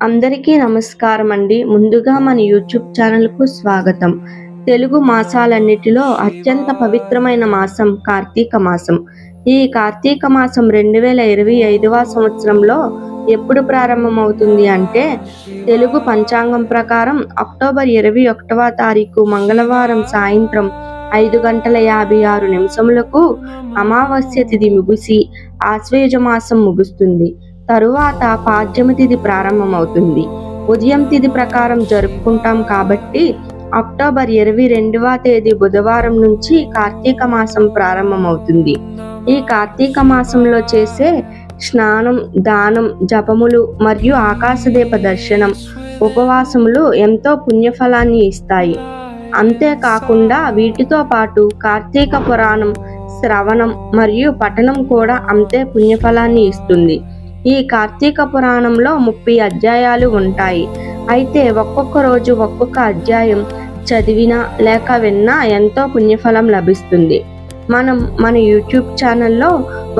అందరికీ నమస్కారం అండి. ముందుగా మన యూట్యూబ్ ఛానల్కు స్వాగతం. తెలుగు మాసాలన్నిటిలో అత్యంత పవిత్రమైన మాసం కార్తీక మాసం. ఈ కార్తీక మాసం 2025వ సంవత్సరంలో ఎప్పుడు ప్రారంభమవుతుంది అంటే తెలుగు పంచాంగం ప్రకారం అక్టోబర్ 21వ తారీఖు మంగళవారం సాయంత్రం 5:56 అమావాస్య తిథి ముగిసి ఆశ్వేజ మాసం ముగుస్తుంది. తరువాత పాడ్యమి తిథి ప్రారంభమవుతుంది. ఉదయం తిథి ప్రకారం జరుపుకుంటాం కాబట్టి అక్టోబర్ 22వ తేదీ బుధవారం నుంచి కార్తీక మాసం ప్రారంభమవుతుంది. ఈ కార్తీక మాసంలో చేసే స్నానం, దానం, జపములు మరియు ఆకాశదీప దర్శనం, ఉపవాసములు ఎంతో పుణ్యఫలాన్ని ఇస్తాయి. అంతేకాకుండా వీటితో పాటు కార్తీక పురాణం శ్రవణం మరియు పఠనం కూడా అంతే పుణ్యఫలాన్ని ఇస్తుంది. ఈ కార్తీక పురాణంలో 30 అధ్యాయాలు ఉంటాయి. అయితే ఒక్కొక్క రోజు ఒక్కొక్క అధ్యాయం చదివినా లేక విన్నా ఎంతో పుణ్యఫలం లభిస్తుంది. మనం మన యూట్యూబ్ ఛానల్లో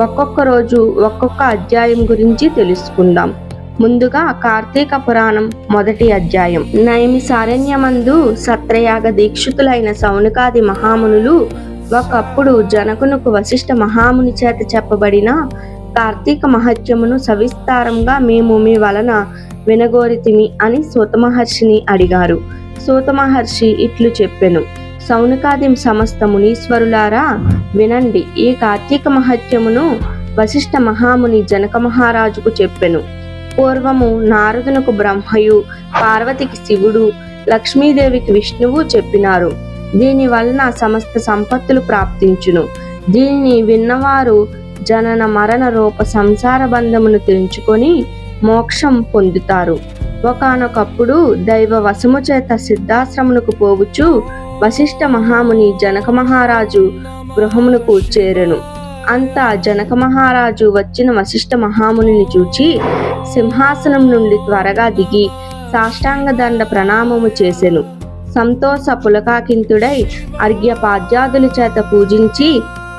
ఒక్కొక్క రోజు ఒక్కొక్క అధ్యాయం గురించి తెలుసుకుందాం. ముందుగా కార్తీక పురాణం మొదటి అధ్యాయం. నైమిసారణ్యమందు సత్రయాగ దీక్షితులైన సౌనకాది మహామునులు ఒకప్పుడు జనకునకు వశిష్ఠ మహాముని చేత చెప్పబడిన కార్తీక మహత్యమును సవిస్తారంగా మేము మీ వలన వినగోరితిమి అని సూత మహర్షిని అడిగారు. సూత మహర్షి ఇట్లు చెప్పెను: సౌనకాది సమస్త మునీశ్వరులారా వినండి. ఈ కార్తీక మహత్యమును వశిష్ఠ మహాముని జనక మహారాజుకు చెప్పెను. పూర్వము నారదునకు బ్రహ్మయు, పార్వతికి శివుడు, లక్ష్మీదేవికి విష్ణువు చెప్పినారు. దీని వలన సమస్త సంపత్తులు ప్రాప్తించును. దీనిని విన్నవారు జనన మరణ రూప సంసార బంధమును తెంచుకొని మోక్షం పొందుతారు. ఒకానొకప్పుడు దైవ వశము చేత సిద్ధాశ్రమునకు పోవుచు వశిష్ఠ మహాముని జనక మహారాజు గృహమునకు చేరెను. అంతా జనక మహారాజు వచ్చిన వశిష్ఠ మహామునిని చూచి సింహాసనం నుండి త్వరగా దిగి సాష్టాంగ దండ ప్రణామము చేసెను. సంతోష పులకాకింతుడై అర్ఘ్యపాద్యాదుల చేత పూజించి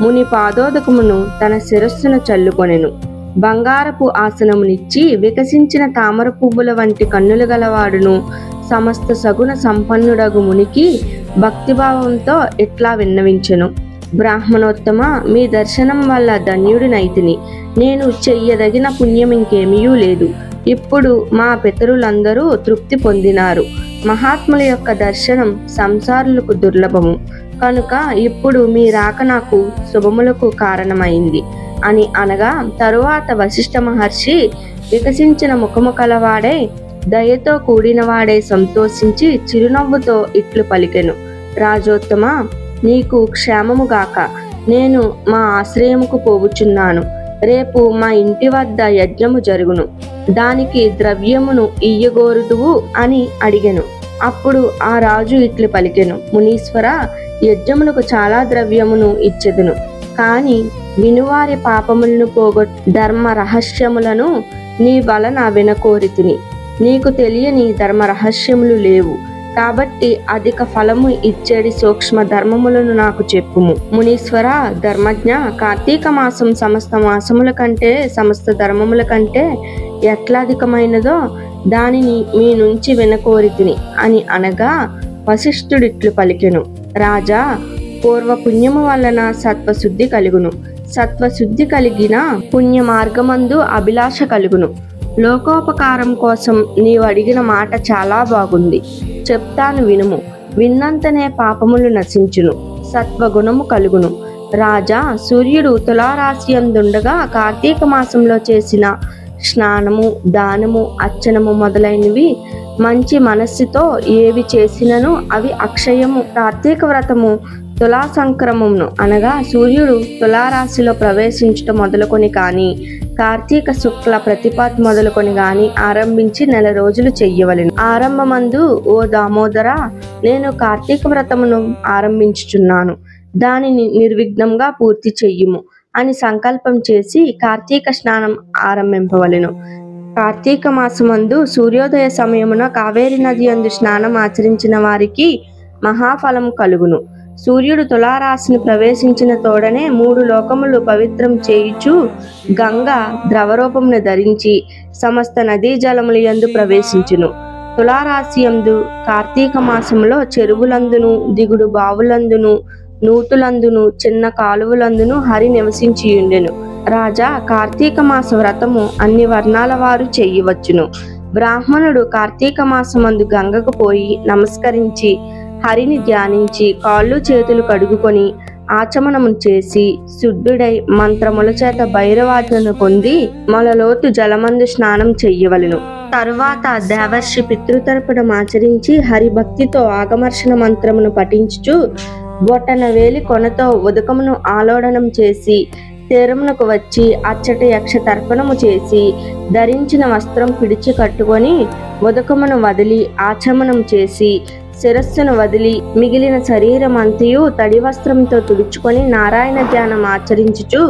ముని పాదోదకమును తన శిరస్సును చల్లుకొనెను. బంగారపు ఆసనమునిచ్చి వికసించిన తామర పువ్వుల వంటి కన్నులు గలవాడును సమస్త సగుణ సంపన్నుడగు మునికి భక్తిభావంతో ఇట్లా విన్నవించెను: బ్రాహ్మణోత్తమ, మీ దర్శనం వల్ల ధన్యుడినైతిని. నేను చెయ్యదగిన పుణ్యం ఇంకేమీయూ లేదు. ఇప్పుడు మా పితరులందరూ తృప్తి పొందినారు. మహాత్ముల యొక్క దర్శనం సంసారులకు దుర్లభము కనుక ఇప్పుడు మీ రాక నాకు శుభములకు కారణమైంది అని అనగా, తరువాత వశిష్ఠ మహర్షి వికసించిన ముఖము కలవాడై దయతో కూడినవాడై సంతోషించి చిరునవ్వుతో ఇట్లు పలికెను: రాజోత్తమ, నీకు క్షేమముగాక. నేను మా ఆశ్రయముకు పోవుచున్నాను. రేపు మా ఇంటి వద్ద యజ్ఞము జరుగును. దానికి ద్రవ్యమును ఇయ్యగోరుదువు అని అడిగెను. అప్పుడు ఆ రాజు ఇట్లు పలికెను: మునీశ్వర, యజ్ఞమునకు చాలా ద్రవ్యమును ఇచ్చెదను. కాని వినువారి పాపములను పోగొట్టు ధర్మ రహస్యములను నీ వలన వినకోరితిని. నీకు తెలియని ధర్మ రహస్యములు లేవు కాబట్టి అధిక ఫలము ఇచ్చేడి సూక్ష్మ ధర్మములను నాకు చెప్పుము. మునీశ్వర ధర్మజ్ఞ, కార్తీక మాసం సమస్త మాసముల కంటే సమస్త ధర్మముల కంటే ఎట్లాధికమైనదో దానిని మీ నుంచి వినకోరితిని అని అనగా, వశిష్ఠుడిట్లు పలికెను: రాజా, పూర్వ పుణ్యము వలన సత్వశుద్ధి కలుగును. సత్వశుద్ధి కలిగిన పుణ్య మార్గమందు అభిలాష కలుగును. లోకోపకారం కోసం నీవు అడిగిన మాట చాలా బాగుంది. చెప్తాను వినుము. విన్నంతనే పాపములు నశించును, సత్వగుణము కలుగును. రాజా, సూర్యుడు తులారాశి అందుండగా కార్తీక మాసంలో చేసిన స్నానము, దానము, అర్చనము మొదలైనవి మంచి మనస్సుతో ఏవి చేసినను అవి అక్షయము. కార్తీక వ్రతము తులా సంక్రమమును అనగా సూర్యుడు తులారాశిలో ప్రవేశించటం మొదలుకొని కానీ కార్తీక శుక్ల ప్రతిపత్ మొదలుకొని గాని ఆరంభించి 1 రోజులు చెయ్యవలెను. ఆరంభమందు, ఓ దామోదర, నేను కార్తీక వ్రతమును ఆరంభించుచున్నాను. దానిని నిర్విఘ్నంగా పూర్తి చెయ్యుము అని సంకల్పం చేసి కార్తీక స్నానం ఆరంభింపవలెను. కార్తీక మాసమందు సూర్యోదయ సమయమున కావేరి నది యందు స్నానం ఆచరించిన వారికి మహాఫలం కలుగును. సూర్యుడు తులారాశిని ప్రవేశించిన తోడనే 3 లోకములు పవిత్రం చేయుచు గంగ ద్రవరూపమును ధరించి సమస్త నదీ జలముల యందు ప్రవేశించును. తులారాశి యందు కార్తీక మాసములో చెరువులందును దిగుడు బావులందును నూతులందును చిన్న కాలువలందును హరి నివసించియుండెను. రాజా, కార్తీక మాస వ్రతము అన్ని వర్ణాల వారు చెయ్యవచ్చును. బ్రాహ్మణుడు కార్తీక మాసమందు గంగకు పోయి నమస్కరించి హరిని ధ్యానించి కాళ్ళు చేతులు కడుగుకొని ఆచమనము చేసి శుద్ధుడై మంత్రముల చేత భైరవాజ్ఞను పొంది మొలలోతు జలమందు స్నానం చెయ్యవలెను. తరువాత దేవర్షి పితృతర్పణం ఆచరించి హరిభక్తితో ఆగమర్షణ మంత్రమును పఠించుచు బొట్టన వేలి కొనతో ఉదకమును ఆలోడనం చేసి తీరమునకు వచ్చి అచ్చట యక్ష తర్పణము చేసి ధరించిన వస్త్రం పిడిచి కట్టుకొని ఉదకమును వదిలి ఆచమనం చేసి శిరస్సును వదిలి మిగిలిన శరీరం అంతయు తడి వస్త్రంతో తుడుచుకొని నారాయణ ధ్యానం ఆచరించుచు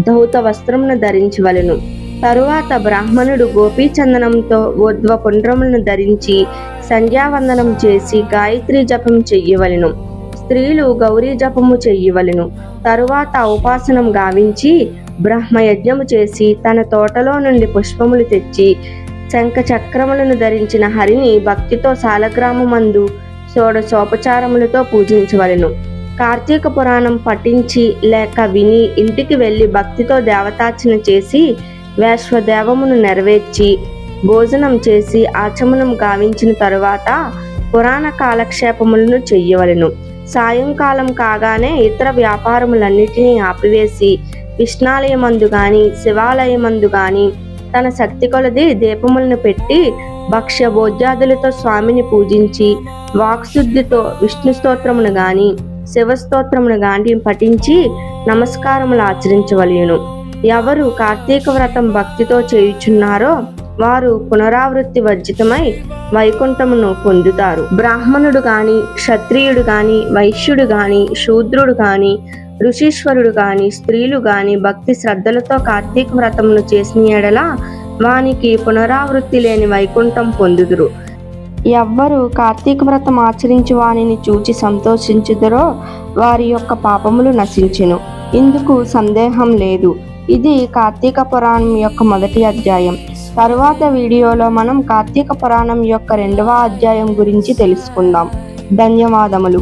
ధౌత వస్త్రమును ధరించవలెను. తరువాత బ్రాహ్మణుడు గోపీచందనంతో ఊర్ధ్వ పుండ్రములను ధరించి సంధ్యావందనం చేసి గాయత్రీ జపం చెయ్యవలెను. స్త్రీలు గౌరీ జపము చెయ్యవలెను. తరువాత ఉపాసనం గావించి బ్రహ్మయజ్ఞము చేసి తన తోటలో నుండి పుష్పములు తెచ్చి శంఖ చక్రములను ధరించిన హరిని భక్తితో సాలగ్రామమందు షోడశోపచారములతో పూజించవలెను. కార్తీక పురాణం పఠించి లేక విని ఇంటికి వెళ్లి భక్తితో దేవతార్చన చేసి వేశ్వదేవమును నెరవేర్చి భోజనం చేసి ఆచమనం గావించిన తరువాత పురాణ కాలక్షేపములను చెయ్యవలెను. సాయంకాలం కాగానే ఇతర వ్యాపారములన్నిటినీ ఆపివేసి విష్ణాలయమందు గాని శివాలయమందు గాని తన శక్తి కొలది దీపములను పెట్టి భక్ష్య భోజ్యాదులతో స్వామిని పూజించి వాక్శుద్ధితో విష్ణు స్తోత్రమును గాని శివస్తోత్రమును గాని పఠించి నమస్కారములు ఆచరించవలెను. ఎవరు కార్తీక వ్రతం భక్తితో చేయుచున్నారో వారు పునరావృత్తి వర్జితమై వైకుంఠమును పొందుతారు. బ్రాహ్మణుడు గాని క్షత్రియుడు గాని వైశ్యుడు గాని శూద్రుడు గాని ఋషీశ్వరుడు గాని స్త్రీలు గాని భక్తి శ్రద్ధలతో కార్తీక వ్రతమును చేసిన ఎడల వానికి పునరావృత్తి లేని వైకుంఠం పొందుదురు. ఎవ్వరు కార్తీక వ్రతం ఆచరించి వానిని చూచి సంతోషించుదరో వారి యొక్క పాపములు నశించెను. ఇందుకు సందేహం లేదు. ఇది కార్తీక పురాణం యొక్క మొదటి అధ్యాయం. తరువాత వీడియోలో మనం కార్తీక పురాణం యొక్క 2వ అధ్యాయం గురించి తెలుసుకుందాం. ధన్యవాదములు.